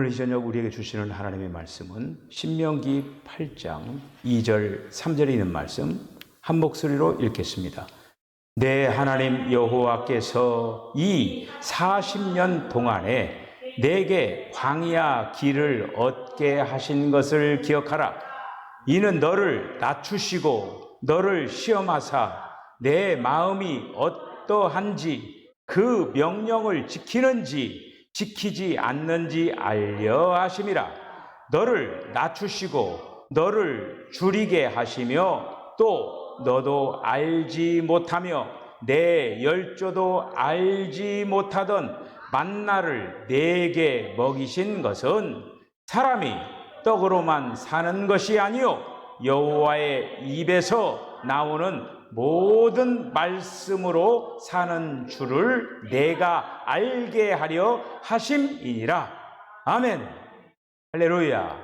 오늘 이 저녁 우리에게 주시는 하나님의 말씀은 신명기 8장 2절 3절에 있는 말씀 한 목소리로 읽겠습니다. 내 하나님 여호와께서 이 40년 동안에 내게 광야 길을 얻게 하신 것을 기억하라. 이는 너를 낮추시고 너를 시험하사 내 마음이 어떠한지 그 명령을 지키는지 지키지 않는지 알려 하심이라. 너를 낮추시고 너를 줄이게 하시며 또 너도 알지 못하며 내 열조도 알지 못하던 만나를 내게 먹이신 것은 사람이 떡으로만 사는 것이 아니요 여호와의 입에서 나오는 모든 말씀으로 사는 줄을 내가 알게 하려 하심이니라. 아멘. 할렐루야.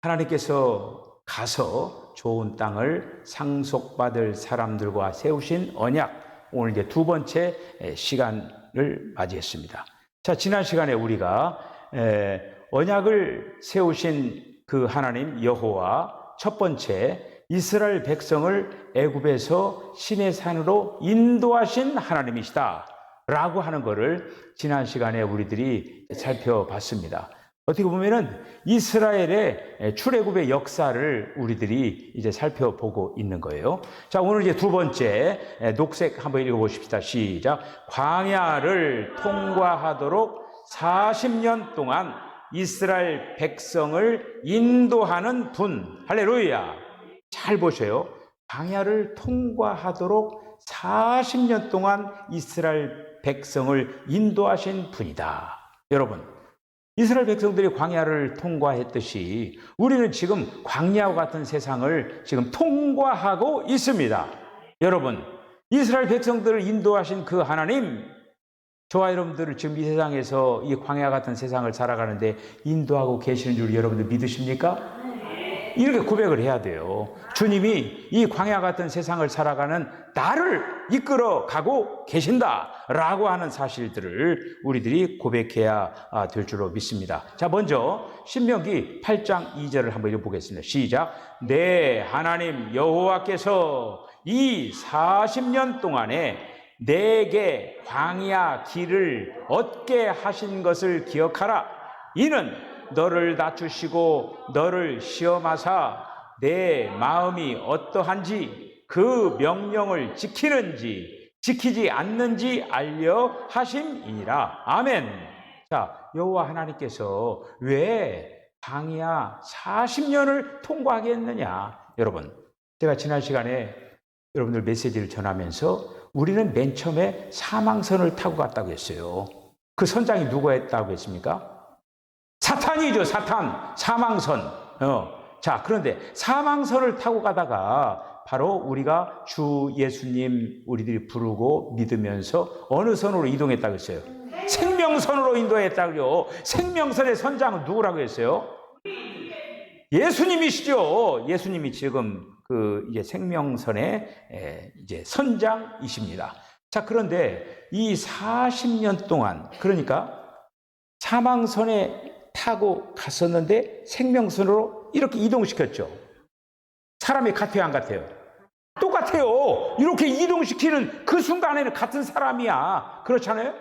하나님께서 가서 좋은 땅을 상속받을 사람들과 세우신 언약, 오늘 이제 두 번째 시간을 맞이했습니다. 자, 지난 시간에 우리가 언약을 세우신 그 하나님 여호와, 첫 번째 이스라엘 백성을 애굽에서 시내산으로 인도하신 하나님이시다 라고 하는 것을 지난 시간에 우리들이 살펴봤습니다. 어떻게 보면은 이스라엘의 출애굽의 역사를 우리들이 이제 살펴보고 있는 거예요. 자, 오늘 이제 두 번째 녹색 한번 읽어보십시다. 시작. 광야를 통과하도록 40년 동안 이스라엘 백성을 인도하는 분. 할렐루야. 잘 보세요. 광야를 통과하도록 40년 동안 이스라엘 백성을 인도하신 분이다. 여러분, 이스라엘 백성들이 광야를 통과했듯이 우리는 지금 광야와 같은 세상을 지금 통과하고 있습니다. 여러분, 이스라엘 백성들을 인도하신 그 하나님, 저와 여러분들을 지금 이 세상에서 이 광야 같은 세상을 살아가는데 인도하고 계시는 줄 여러분들 믿으십니까? 이렇게 고백을 해야 돼요. 주님이 이 광야 같은 세상을 살아가는 나를 이끌어 가고 계신다라고 하는 사실들을 우리들이 고백해야 될 줄로 믿습니다. 자, 먼저 신명기 8장 2절을 한번 읽어보겠습니다. 시작. 내 하나님 여호와께서 이 40년 동안에 내게 광야 길을 얻게 하신 것을 기억하라. 이는 너를 낮추시고 너를 시험하사 내 마음이 어떠한지 그 명령을 지키는지 지키지 않는지 알려 하심이니라. 아멘. 자, 여호와 하나님께서 왜 광야 40년을 통과하게 했느냐? 여러분, 제가 지난 시간에 여러분들 메시지를 전하면서 우리는 맨 처음에 사망선을 타고 갔다고 했어요. 그 선장이 누가 했다고 했습니까? 사탄이죠, 사탄. 사망선. 자, 그런데 사망선을 타고 가다가 바로 우리가 주 예수님 우리들이 부르고 믿으면서 어느 선으로 이동했다고 했어요? 생명선으로 인도했다고요. 생명선의 선장은 누구라고 했어요? 예수님이시죠. 예수님이 지금 그 이제 생명선의 이제 선장이십니다. 자, 그런데 이 40년 동안, 그러니까 사망선에 타고 갔었는데 생명선으로 이렇게 이동시켰죠. 사람이 같아요, 안 같아요? 똑같아요. 이렇게 이동시키는 그 순간에는 같은 사람이야. 그렇잖아요?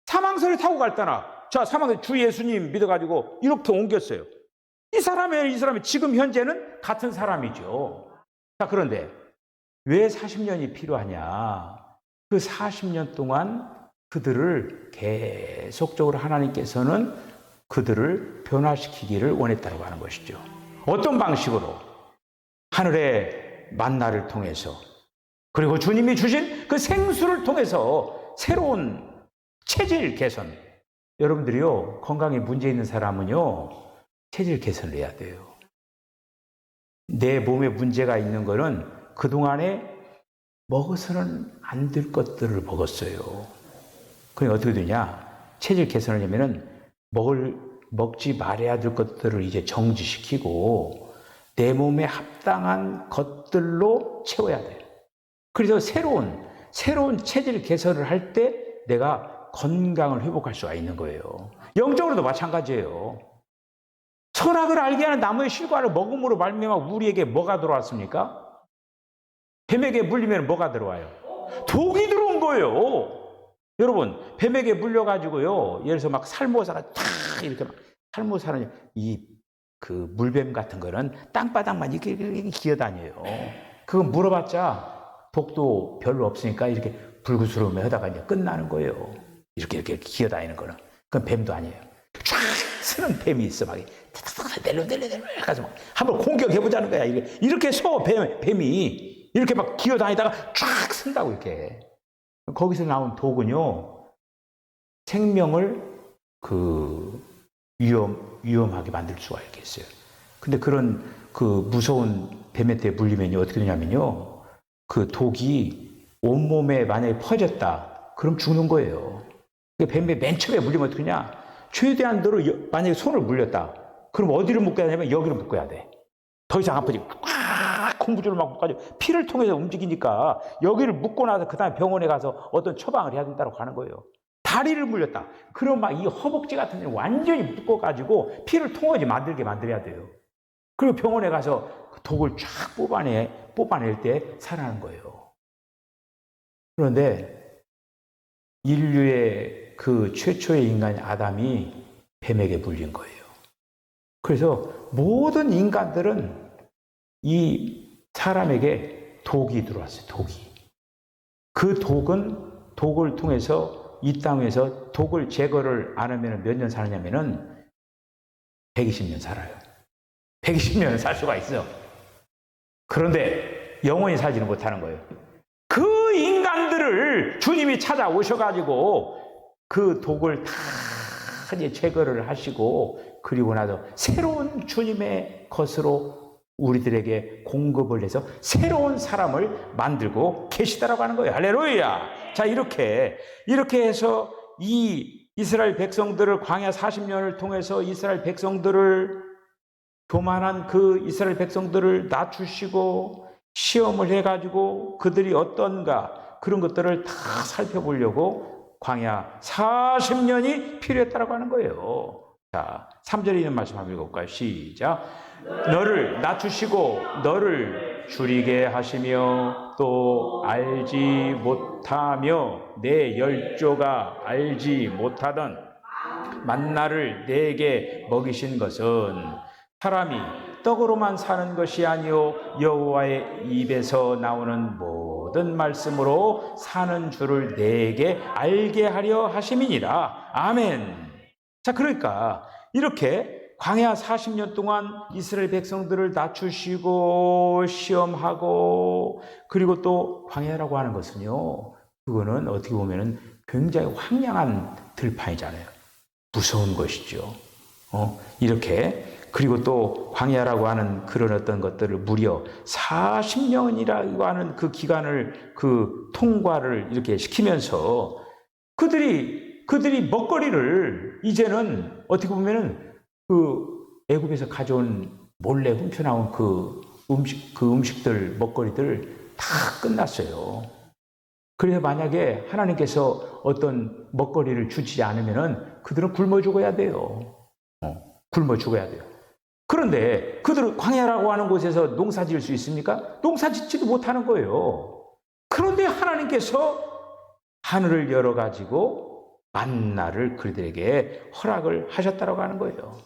사망선을 타고 갔다나. 자, 사망선 주 예수님 믿어가지고 이렇게 옮겼어요. 이 사람이 지금 현재는 같은 사람이죠. 자, 그런데 왜 40년이 필요하냐? 그 40년 동안 그들을 계속적으로 하나님께서는 그들을 변화시키기를 원했다고 하는 것이죠. 어떤 방식으로? 하늘의 만나를 통해서, 그리고 주님이 주신 그 생수를 통해서 새로운 체질 개선. 여러분들이요, 건강에 문제 있는 사람은요, 체질 개선을 해야 돼요. 내 몸에 문제가 있는 거는 그동안에 먹어서는 안 될 것들을 먹었어요. 그러니까 어떻게 되냐? 체질 개선을 하려면은 먹지 말아야 될 것들을 이제 정지시키고 내 몸에 합당한 것들로 채워야 돼요. 그래서 새로운 체질 개선을 할 때 내가 건강을 회복할 수가 있는 거예요. 영적으로도 마찬가지예요. 선악을 알게 하는 나무의 실과를 먹음으로 말미암아 우리에게 뭐가 들어왔습니까? 뱀에게 물리면 뭐가 들어와요? 독이 들어온 거예요. 여러분, 뱀에게 물려가지고요, 예를 들어서 막 살모사가 탁 이렇게 막 살모사는 그 물뱀 같은 거는 땅바닥만 이렇게 기어다녀요. 그거 물어봤자 독도 별로 없으니까 이렇게 불구스러움에 하다가 이제 끝나는 거예요. 이렇게 기어다니는 거는. 그건 뱀도 아니에요. 쫙 쓰는 뱀이 있어. 막 내려 가서 막 한번 공격해보자는 거야. 이렇게 서 뱀이 이렇게 막 기어다니다가 쫙 쓴다고 이렇게. 거기서 나온 독은요, 생명을 위험하게 만들 수가 있겠어요. 근데 그런 무서운 뱀한테 물리면 어떻게 되냐면요, 그 독이 온몸에 만약에 퍼졌다, 그럼 죽는 거예요. 뱀에 맨 처음에 물리면 어떻게 하냐, 최대한대로 만약에 손을 물렸다, 그럼 어디를 묶어야 되냐면 여기를 묶어야 돼. 더 이상 아프지. 꽉 콩부주를 막 묶어가지고 피를 통해서 움직이니까 여기를 묶고 나서 그 다음에 병원에 가서 어떤 처방을 해야 된다고 하는 거예요. 다리를 물렸다. 그럼 막 이 허벅지 같은 데는 완전히 묶어가지고 피를 통하게 만들어야 돼요. 그리고 병원에 가서 그 독을 쫙 뽑아낼 때 살아나는 거예요. 그런데 인류의 그 최초의 인간 아담이 뱀에게 물린 거예요. 그래서 모든 인간들은 이 사람에게 독이 들어왔어요. 독이. 그 독을 통해서 이 땅에서 독을 제거를 안 하면 몇 년 사느냐면은 120년 살아요. 120년 살 수가 있어요. 그런데 영원히 살지는 못하는 거예요. 그 인간들을 주님이 찾아오셔가지고 그 독을 다 이제 제거를 하시고, 그리고 나서 새로운 주님의 것으로 우리들에게 공급을 해서 새로운 사람을 만들고 계시다라고 하는 거예요. 할렐루야! 자, 이렇게 해서 이 이스라엘 백성들을 광야 40년을 통해서 이스라엘 백성들을, 교만한 그 이스라엘 백성들을 낮추시고 시험을 해가지고 그들이 어떤가, 그런 것들을 다 살펴보려고 광야 40년이 필요했다라고 하는 거예요. 자, 3절에 있는 말씀 한번 읽어볼까요? 시작. 너를 낮추시고 너를 줄이게 하시며 또 알지 못하며 내 열조가 알지 못하던 만나를 내게 먹이신 것은 사람이 떡으로만 사는 것이 아니요 여호와의 입에서 나오는 모든 말씀으로 사는 줄을 내게 알게 하려 하심이니라. 아멘. 자, 그러니까 이렇게 광야 40년 동안 이스라엘 백성들을 낮추시고 시험하고, 그리고 또 광야라고 하는 것은요, 그거는 어떻게 보면은 굉장히 황량한 들판이잖아요. 무서운 것이죠. 이렇게. 그리고 또 광야라고 하는 그런 어떤 것들을 무려 40년이라고 하는 그 기간을 통과를 이렇게 시키면서 그들이 먹거리를 이제는 어떻게 보면은 애굽에서 가져온 몰래 훔쳐나온 그 음식들, 먹거리들 다 끝났어요. 그래서 만약에 하나님께서 어떤 먹거리를 주지 않으면은 그들은 굶어 죽어야 돼요. 굶어 죽어야 돼요. 그런데 그들은 광야라고 하는 곳에서 농사 지을 수 있습니까? 농사 짓지도 못하는 거예요. 그런데 하나님께서 하늘을 열어가지고 만나를 그들에게 허락을 하셨다라고 하는 거예요.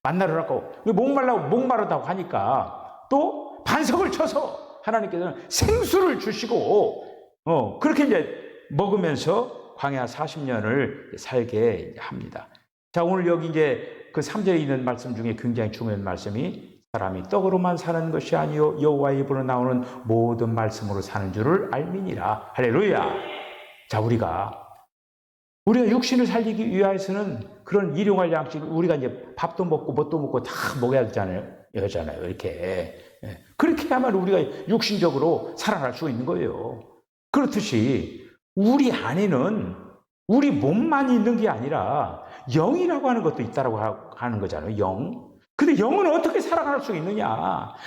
만나를 하고, 목마르다고 하니까 또 반석을 쳐서 하나님께서는 생수를 주시고, 그렇게 이제 먹으면서 광야 40년을 살게 합니다. 자, 오늘 여기 이제 그 3절에 있는 말씀 중에 굉장히 중요한 말씀이, 사람이 떡으로만 사는 것이 아니요 여호와의 입으로 나오는 모든 말씀으로 사는 줄을 알미니라. 할렐루야. 자, 우리가 육신을 살리기 위해서는 그런 일용할 양식, 우리가 이제 밥도 먹고 뭣도 먹고 다 먹어야 되잖아요. 이렇게. 그렇게 해야만 우리가 육신적으로 살아날 수 있는 거예요. 그렇듯이 우리 안에는 우리 몸만 있는 게 아니라 영이라고 하는 것도 있다라고 하는 거잖아요. 영. 근데 영은 어떻게 살아갈 수 있느냐?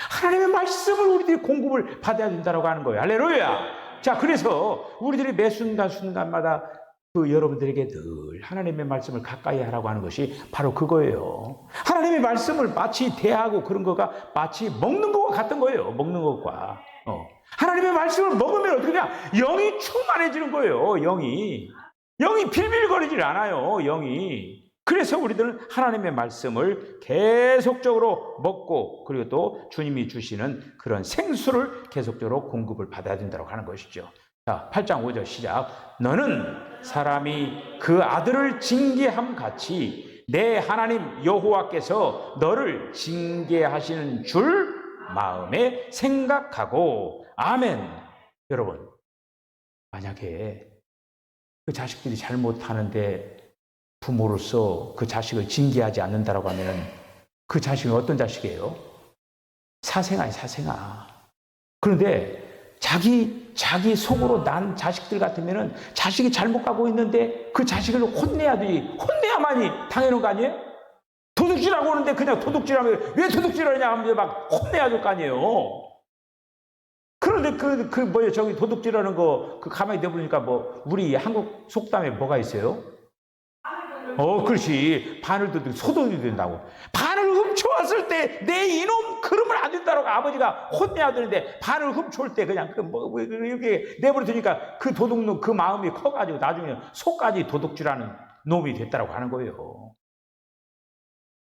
하나님의 말씀을 우리들이 공급을 받아야 된다라고 하는 거예요. 할렐루야. 자, 그래서 우리들이 매 순간마다 그 여러분들에게 늘 하나님의 말씀을 가까이 하라고 하는 것이 바로 그거예요. 하나님의 말씀을 마치 대하고 그런 거가 마치 먹는 것과 같은 거예요. 먹는 것과. 하나님의 말씀을 먹으면 어떻게 되냐? 영이 충만해지는 거예요. 영이 빌빌거리질 않아요. 영이. 그래서 우리들은 하나님의 말씀을 계속적으로 먹고 그리고 또 주님이 주시는 그런 생수를 계속적으로 공급을 받아야 된다고 하는 것이죠. 자, 8장 5절 시작. 너는 사람이 그 아들을 징계함 같이 내 하나님 여호와께서 너를 징계하시는 줄 마음에 생각하고. 아멘. 여러분, 만약에 그 자식들이 잘못하는데 부모로서 그 자식을 징계하지 않는다라고 하면 그 자식은 어떤 자식이에요? 사생아예요, 사생아. 그런데 자기 속으로 난 자식들 같으면은 자식이 잘못 가고 있는데 그 자식을 혼내야만이 당연한 거 아니에요? 도둑질하고 오는데 그냥 도둑질하면 왜 도둑질하냐 하면 막 혼내야 될 거 아니에요? 그런데 저기 도둑질하는 거 가만히 내보니까 우리 한국 속담에 뭐가 있어요? 그렇지. 바늘도 소독이 된다고. 바늘 훔쳐왔을 때 내 이놈 그러면 안 된다고 아버지가 혼내야 되는데 바늘 훔쳐올 때 그냥 이렇게 내버려 두니까 그 도둑놈 그 마음이 커가지고 나중에 속까지 도둑질하는 놈이 됐다고 하는 거예요.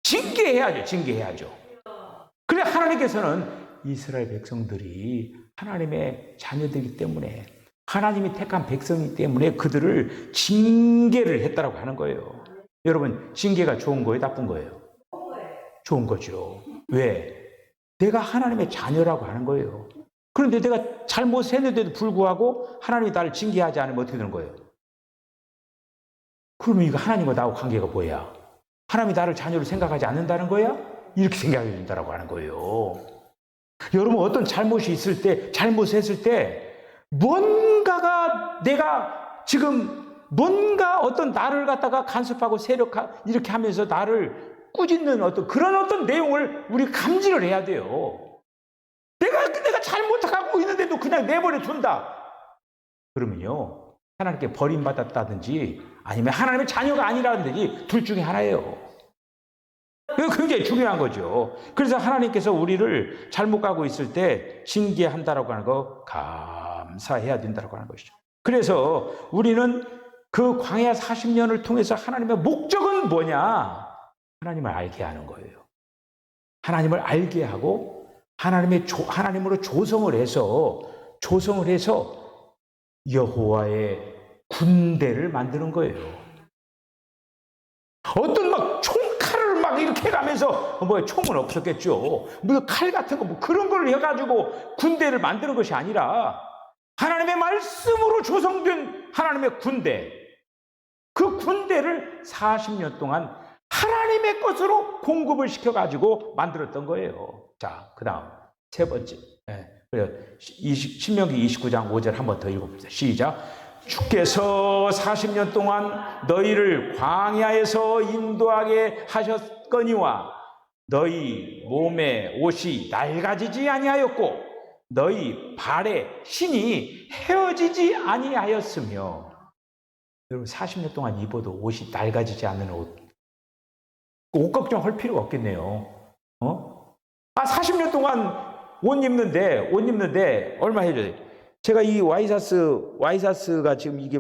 징계해야죠. 그래 하나님께서는 이스라엘 백성들이 하나님의 자녀들이기 때문에 하나님이 택한 백성이기 때문에 그들을 징계를 했다고 하는 거예요. 여러분, 징계가 좋은 거예요? 나쁜 거예요? 좋은 거죠. 왜? 내가 하나님의 자녀라고 하는 거예요. 그런데 내가 잘못했는데도 불구하고 하나님이 나를 징계하지 않으면 어떻게 되는 거예요? 그러면 이거 하나님과 나하고 관계가 뭐야? 하나님이 나를 자녀로 생각하지 않는다는 거야? 이렇게 생각해야 된다고 하는 거예요. 여러분, 어떤 잘못했을 때 뭔가가 내가 지금 뭔가 어떤 나를 갖다가 간섭하고 이렇게 하면서 나를 꾸짖는 그런 내용을 우리 감지를 해야 돼요. 내가 잘못하고 있는데도 그냥 내버려 둔다. 그러면요, 하나님께 버림받았다든지 아니면 하나님의 자녀가 아니라든지 둘 중에 하나예요. 이거 굉장히 중요한 거죠. 그래서 하나님께서 우리를 잘못 가고 있을 때 징계한다라고 하는 거 감사해야 된다고 하는 것이죠. 그래서 우리는 그 광야 40년을 통해서 하나님의 목적은 뭐냐? 하나님을 알게 하는 거예요. 하나님을 알게 하고 하나님으로 조성을 해서 여호와의 군대를 만드는 거예요. 어떤 총칼을 이렇게 가면서 총은 없었겠죠. 칼 같은 거 그런 걸 해가지고 군대를 만드는 것이 아니라 하나님의 말씀으로 조성된 하나님의 군대, 그 군대를 40년 동안 하나님의 것으로 공급을 시켜가지고 만들었던 거예요. 자, 그 다음 세 번째, 신명기 29장 5절 한 번 더 읽어봅시다. 시작. 주께서 40년 동안 너희를 광야에서 인도하게 하셨거니와 너희 몸에 옷이 낡아지지 아니하였고 너희 발에 신이 헤어지지 아니하였으며. 여러분, 40년 동안 입어도 옷이 낡아지지 않는 옷 걱정할 필요가 없겠네요. 40년 동안 옷 입는데 얼마 헤어져요? 제가 이 와이사스가 지금 이게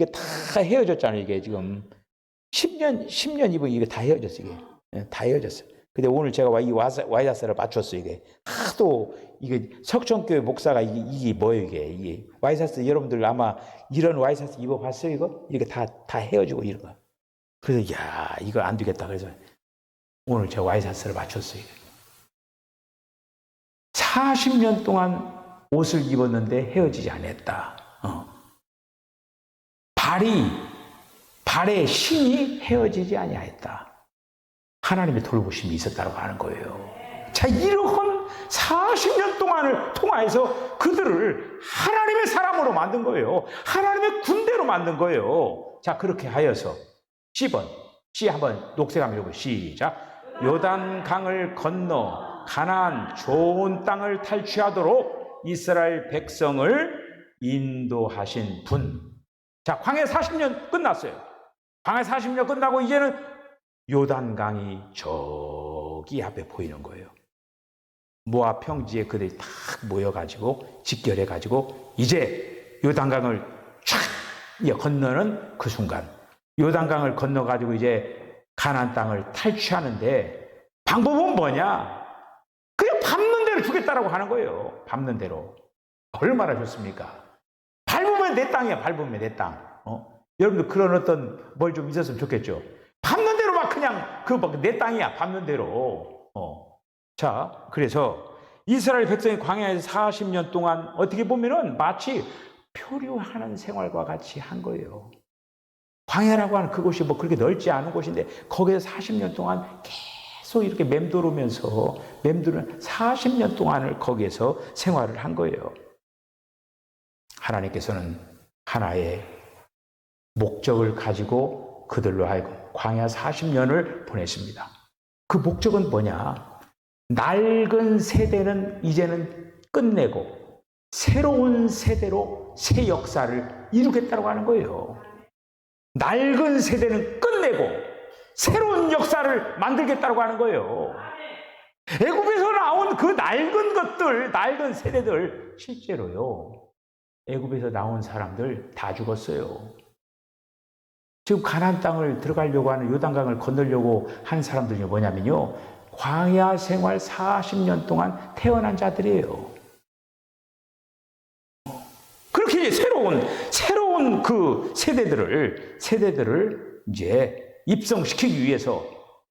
다 헤어졌잖아요. 이게 지금 10년 입은 이게 다 헤어졌어요. 이게 다 헤어졌어요. 근데 오늘 제가 이 와이사스를 맞췄어요. 이게 하도 이게 석천교회 목사가 이게 뭐예요? 이게 와이사스, 여러분들 아마 이런 와이사스 입어봤어요? 이게 다 헤어지고 이런 거. 그래서 이거 안 되겠다. 그래서 오늘 제가 와이사스를 맞췄어요. 40년 동안 옷을 입었는데 헤어지지 않았다. 발에 신이 헤어지지 아니하였다. 하나님의 돌보심이 있었다고 하는 거예요. 자, 이런 40년 동안을 통하여서 그들을 하나님의 사람으로 만든 거예요. 하나님의 군대로 만든 거예요. 자, 그렇게 하여서 C번, C 한번 녹색 한번 읽어보세요. 시작. 요단 강을 건너 가나안 좋은 땅을 탈취하도록 이스라엘 백성을 인도하신 분. 자, 광야 40년 끝났어요. 광야 40년 끝나고 이제는 요단강이 저기 앞에 보이는 거예요. 모압 평지에 그들이 딱 모여가지고 직결해가지고 이제 요단강을 촥 건너는 그 순간, 요단강을 건너가지고 이제 가나안 땅을 탈취하는데 방법은 뭐냐? 그냥 밟는 대로 주겠다라고 하는 거예요. 밟는 대로. 얼마나 좋습니까? 밟으면 내 땅이야. 밟으면 내 땅. 여러분들 그런 어떤 뭘 좀 있었으면 좋겠죠. 밟는 대로 막 그냥 내 땅이야. 밟는 대로. 자, 그래서 이스라엘 백성이 광야에서 40년 동안 어떻게 보면은 마치 표류하는 생활과 같이 한 거예요. 광야라고 하는 그곳이 뭐 그렇게 넓지 않은 곳인데 거기서 40년 동안 계속 이렇게 맴도는 40년 동안을 거기에서 생활을 한 거예요. 하나님께서는 하나의 목적을 가지고 그들로 하여금 광야 40년을 보냈습니다. 그 목적은 뭐냐? 낡은 세대는 이제는 끝내고 새로운 세대로 새 역사를 이루겠다고 하는 거예요. 낡은 세대는 끝내고 새로운 역사를 만들겠다고 하는 거예요. 애굽에서 나온 그 낡은 것들, 낡은 세대들 실제로요. 애굽에서 나온 사람들 다 죽었어요. 지금 가나안 땅을 들어가려고 하는 요단강을 건너려고 하는 사람들이 뭐냐면요. 광야 생활 40년 동안 태어난 자들이에요. 그렇게 새로운 그 세대들을 이제 입성시키기 위해서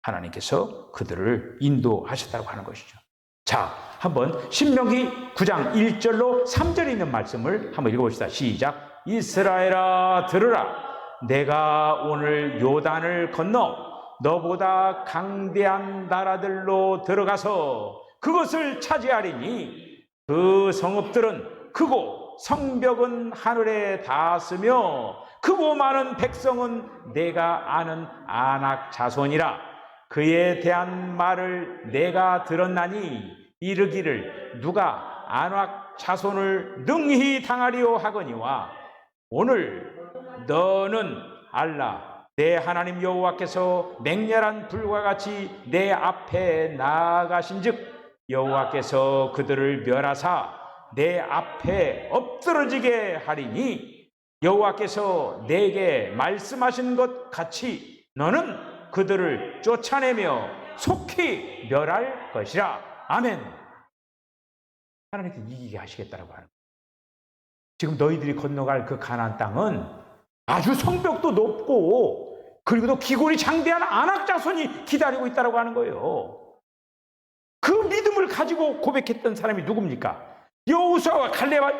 하나님께서 그들을 인도하셨다고 하는 것이죠. 자, 한번 신명기 9장 1절로 3절에 있는 말씀을 한번 읽어봅시다. 시작. 이스라엘아 들으라. 내가 오늘 요단을 건너 너보다 강대한 나라들로 들어가서 그것을 차지하리니 그 성읍들은 크고 성벽은 하늘에 닿았으며 크고 많은 백성은 내가 아는 아낙 자손이라. 그에 대한 말을 내가 들었나니 이르기를 누가 아낙 자손을 능히 당하리오 하거니와 오늘 너는 알라. 내 하나님 여호와께서 맹렬한 불과 같이 내 앞에 나아가신즉 여호와께서 그들을 멸하사 내 앞에 엎드러지게 하리니 여호와께서 내게 말씀하신 것 같이 너는 그들을 쫓아내며 속히 멸할 것이라. 아멘. 하나님께서 이기게 하시겠다라고 하는 거예요. 지금 너희들이 건너갈 그 가나안 땅은 아주 성벽도 높고 그리고 또 기골이 장대한 아낙 자손이 기다리고 있다고 하는 거예요. 그 믿음을 가지고 고백했던 사람이 누굽니까? 여호수아와 갈렙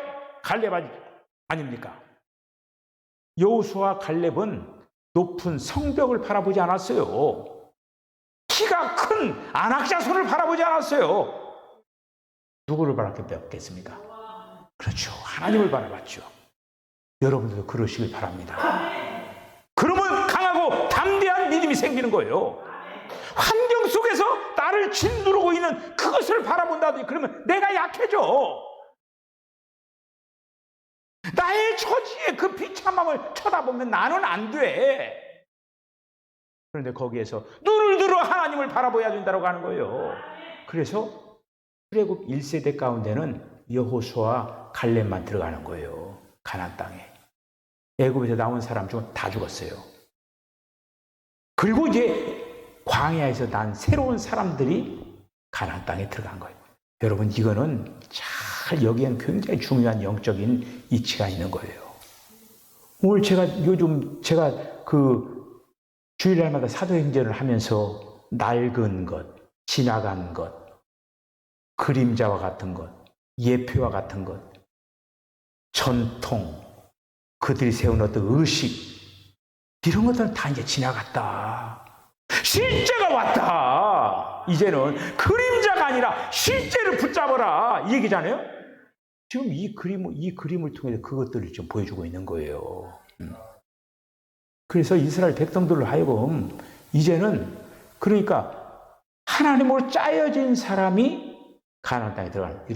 아닙니까? 여호수아와 갈렙은 높은 성벽을 바라보지 않았어요. 키가 큰 아낙 자손을 바라보지 않았어요. 누구를 바라봤겠습니까? 그렇죠. 하나님을 바라봤죠. 여러분들도 그러시길 바랍니다. 그러면 강하고 담대한 믿음이 생기는 거예요. 환경 속에서 나를 짓누르고 있는 그것을 바라본다더니 그러면 내가 약해져. 나의 처지의 그 비참함을 쳐다보면 나는 안 돼. 그런데 거기에서 눈을 들어 하나님을 바라봐야 된다고 하는 거예요. 그래서 출애굽 1세대 가운데는 여호수아와 갈렙만 들어가는 거예요. 가나안 땅에. 애굽에서 나온 사람 중은 다 죽었어요. 그리고 이제 광야에서 난 새로운 사람들이 가나안 땅에 들어간 거예요. 여러분 이거는 잘 여기엔 굉장히 중요한 영적인 이치가 있는 거예요. 오늘 제가 그 주일날마다 사도행전을 하면서 낡은 것, 지나간 것, 그림자와 같은 것, 예표와 같은 것, 전통, 그들이 세운 어떤 의식 이런 것들은 다 이제 지나갔다. 실제가 왔다. 이제는 그림자가 아니라 실제를 붙잡아라 이 얘기잖아요. 지금 이 그림을 통해서 그것들을 좀 보여주고 있는 거예요. 그래서 이스라엘 백성들로 하여금 이제는 그러니까 하나님으로 짜여진 사람이 가나안 땅에 들어가는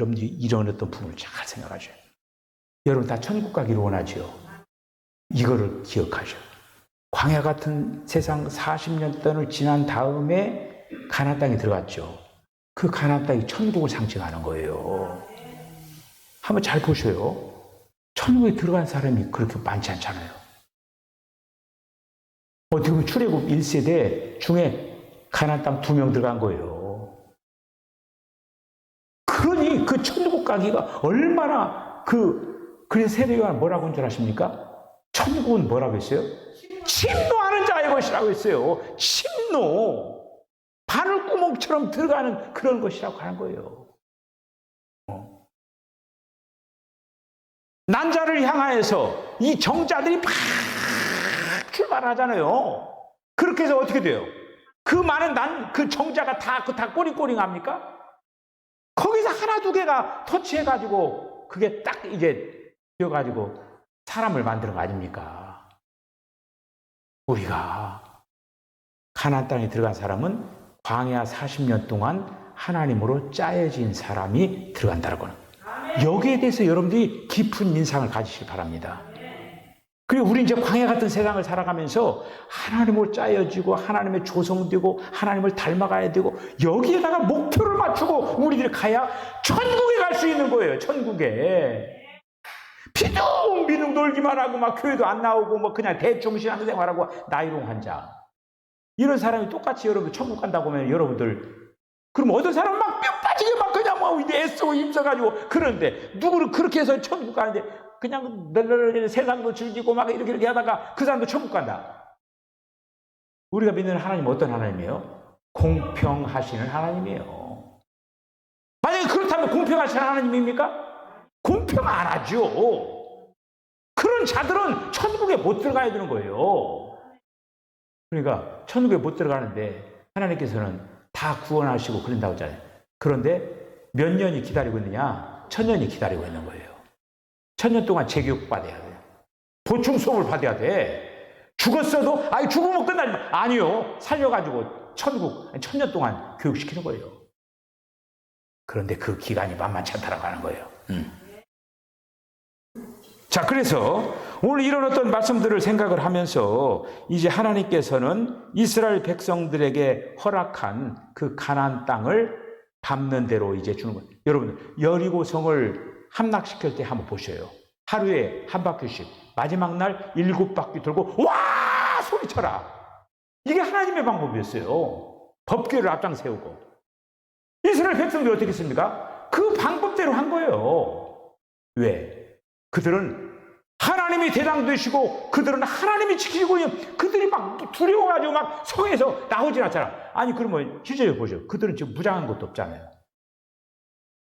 이런 어떤 부분을 잘 생각하셔요. 여러분 다 천국 가기를 원하죠. 이거를 기억하셔. 광야 같은 세상 40년 동안을 지난 다음에 가나안 땅에 들어갔죠. 그 가나안 땅이 천국을 상징하는 거예요. 한번 잘 보셔요. 천국에 들어간 사람이 그렇게 많지 않잖아요. 어떻게 보면 출애굽 1세대 중에 가나안 땅 2명 들어간 거예요. 그러니 그 천국 가기가 얼마나 그래서 세례요한 뭐라고 한 줄 아십니까? 천국은 뭐라고 했어요? 침노하는 자의 것이라고 했어요. 침노. 바늘구멍처럼 들어가는 그런 것이라고 하는 거예요. 난자를 향하여서 이 정자들이 막 출발하잖아요. 그렇게 해서 어떻게 돼요? 그 많은 그 정자가 다 꼬링꼬링합니까? 거기서 하나 두 개가 터치해가지고 그게 딱 이제 되어가지고 사람을 만드는 거 아닙니까? 우리가 가나안 땅에 들어간 사람은 광야 40년 동안 하나님으로 짜여진 사람이 들어간다는 거는 여기에 대해서 여러분들이 깊은 인상을 가지시기 바랍니다. 그리고 우리 이제 광야 같은 세상을 살아가면서 하나님으로 짜여지고 하나님의 조성되고 하나님을 닮아가야 되고 여기에다가 목표를 맞추고 우리들이 가야 천국에 갈 수 있는 거예요. 천국에. 비둥비둥 놀기만 하고 막 교회도 안 나오고 뭐 그냥 대충 신앙생활하고 나이롱 환자. 이런 사람이 똑같이 여러분 천국 간다고 하면 여러분들 그럼 어떤 사람은 막 뼈 빠지게 막 그냥 막 애쓰고 힘써가지고 그러는데 누구를 그렇게 해서 천국 가는데 그냥 널널 세상도 즐기고 막 이렇게 하다가 그 사람도 천국 간다. 우리가 믿는 하나님은 어떤 하나님이에요? 공평하시는 하나님이에요. 만약에 그렇다면 공평하시는 하나님입니까? 공평 안 하죠. 그런 자들은 천국에 못 들어가야 되는 거예요. 그러니까 천국에 못 들어가는데 하나님께서는 다 구원하시고 그런다고 하잖아요. 그런데 몇 년이 기다리고 있느냐? 1000년이 기다리고 있는 거예요. 1000년 동안 재교육 받아야 돼요. 보충 수업을 받아야 돼. 죽었어도 죽으면 끝나지 마. 아니요. 살려가지고 천국 1000년 동안 교육시키는 거예요. 그런데 그 기간이 만만치 않다라고 하는 거예요. 자, 그래서 오늘 이런 어떤 말씀들을 생각을 하면서 이제 하나님께서는 이스라엘 백성들에게 허락한 그 가나안 땅을 밟는 대로 이제 주는 거예요. 여러분, 여리고성을 함락시킬 때 한번 보셔요. 하루에 한 바퀴씩 마지막 날 7바퀴 돌고 와 소리쳐라. 이게 하나님의 방법이었어요. 법궤를 앞장 세우고. 이스라엘 백성들이 어떻게 했습니까? 그 방법대로 한 거예요. 왜? 그들은 하나님이 대장되시고 그들은 하나님이 지키시고 그들이 막 두려워가지고 막 성에서 나오진 않잖아. 아니 그러면 실제로 보죠. 그들은 지금 무장한 것도 없잖아요.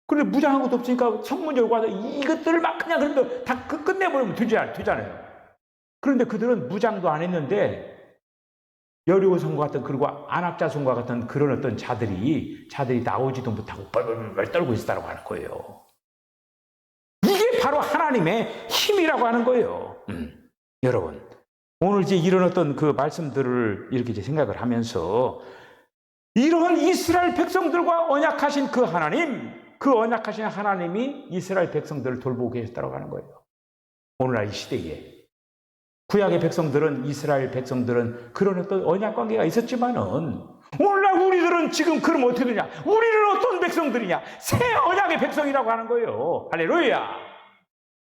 그런데 무장한 것도 없으니까 성문 열고 와서 이것들을 막 그냥 그런데 다 끝내버리면 되잖아요. 그런데 그들은 무장도 안 했는데 여리고성과 같은 그리고 안악자성과 같은 그런 어떤 자들이 나오지도 못하고 벌벌벌 떨고 있었다고 하는 거예요. 이게 바로 하나님의 힘이라고 하는 거예요. 여러분, 오늘 이제 이런 어떤 그 말씀들을 이렇게 이제 생각을 하면서 이런 이스라엘 백성들과 언약하신 그 하나님, 그 언약하신 하나님이 이스라엘 백성들을 돌보고 계셨다고 하는 거예요. 오늘날 이 시대에. 구약의 백성들은, 이스라엘 백성들은 그런 어떤 언약 관계가 있었지만은 오늘날 우리들은 지금 그럼 어떻게 되냐? 우리는 어떤 백성들이냐? 새 언약의 백성이라고 하는 거예요. 할렐루야!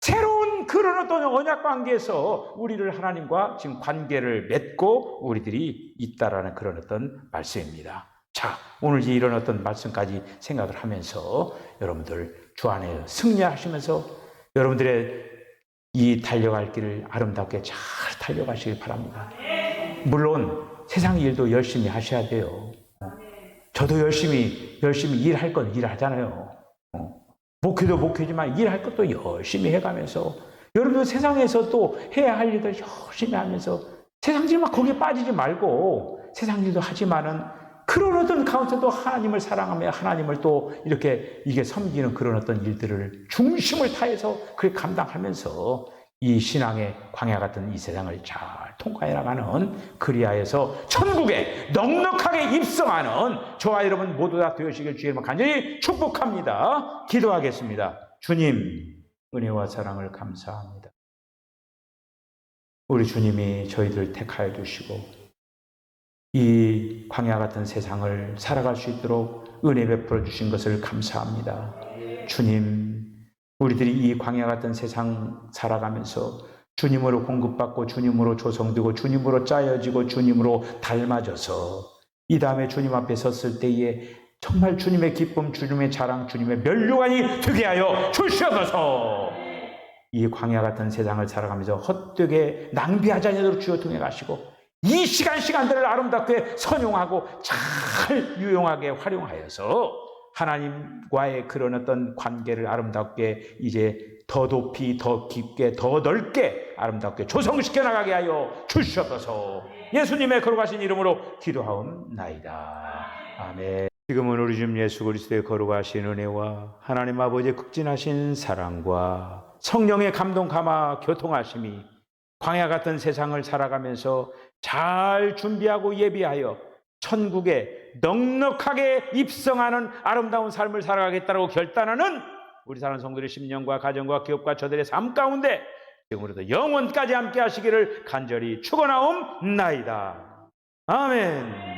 새로운 그런 어떤 언약 관계에서 우리를 하나님과 지금 관계를 맺고 우리들이 있다라는 그런 어떤 말씀입니다. 자, 오늘 이런 어떤 말씀까지 생각을 하면서 여러분들 주 안에 승리하시면서 여러분들의 이 달려갈 길을 아름답게 잘 달려가시길 바랍니다. 물론 세상 일도 열심히 하셔야 돼요. 저도 열심히 일할 건 일하잖아요. 목회도 목회지만 일할 것도 열심히 해가면서 여러분 세상에서 또 해야 할 일들 열심히 하면서 세상 일만 거기에 빠지지 말고 세상 일도 하지만은 그런 어떤 가운데도 하나님을 사랑하며 하나님을 또 이렇게 이게 섬기는 그런 어떤 일들을 중심을 다해서 그렇게 감당하면서 이 신앙의 광야 같은 이 세상을 잘 통과해 나가는 그리하여서 천국에 넉넉하게 입성하는 저와 여러분 모두 다 되시길 주님을 간절히 축복합니다. 기도하겠습니다. 주님, 은혜와 사랑을 감사합니다. 우리 주님이 저희들을 택하여 주시고 이 광야 같은 세상을 살아갈 수 있도록 은혜 베풀어 주신 것을 감사합니다. 주님, 우리들이 이 광야 같은 세상 살아가면서 주님으로 공급받고 주님으로 조성되고 주님으로 짜여지고 주님으로 닮아져서 이 다음에 주님 앞에 섰을 때에 정말 주님의 기쁨, 주님의 자랑, 주님의 면류관이 되게 하여 주시옵소서. 이 광야 같은 세상을 살아가면서 헛되게 낭비하지 않도록 주여 통해 가시고 이 시간들을 아름답게 선용하고 잘 유용하게 활용하여서 하나님과의 그런 어떤 관계를 아름답게 이제 더 높이, 더 깊게, 더 넓게 아름답게 조성시켜 나가게 하여 주시옵소서. 예수님의 거룩하신 이름으로 기도하옵나이다. 아멘. 지금은 우리 주님 예수 그리스도의 거룩하신 은혜와 하나님 아버지의 극진하신 사랑과 성령의 감동 감화 교통하심이 광야 같은 세상을 살아가면서 잘 준비하고 예비하여 천국에 넉넉하게 입성하는 아름다운 삶을 살아가겠다고 결단하는 우리 사랑하는 성도들의 심령과 가정과 기업과 저들의 삶 가운데 지금으로부터 영원까지 함께 하시기를 간절히 축원하옵나이다. 아멘.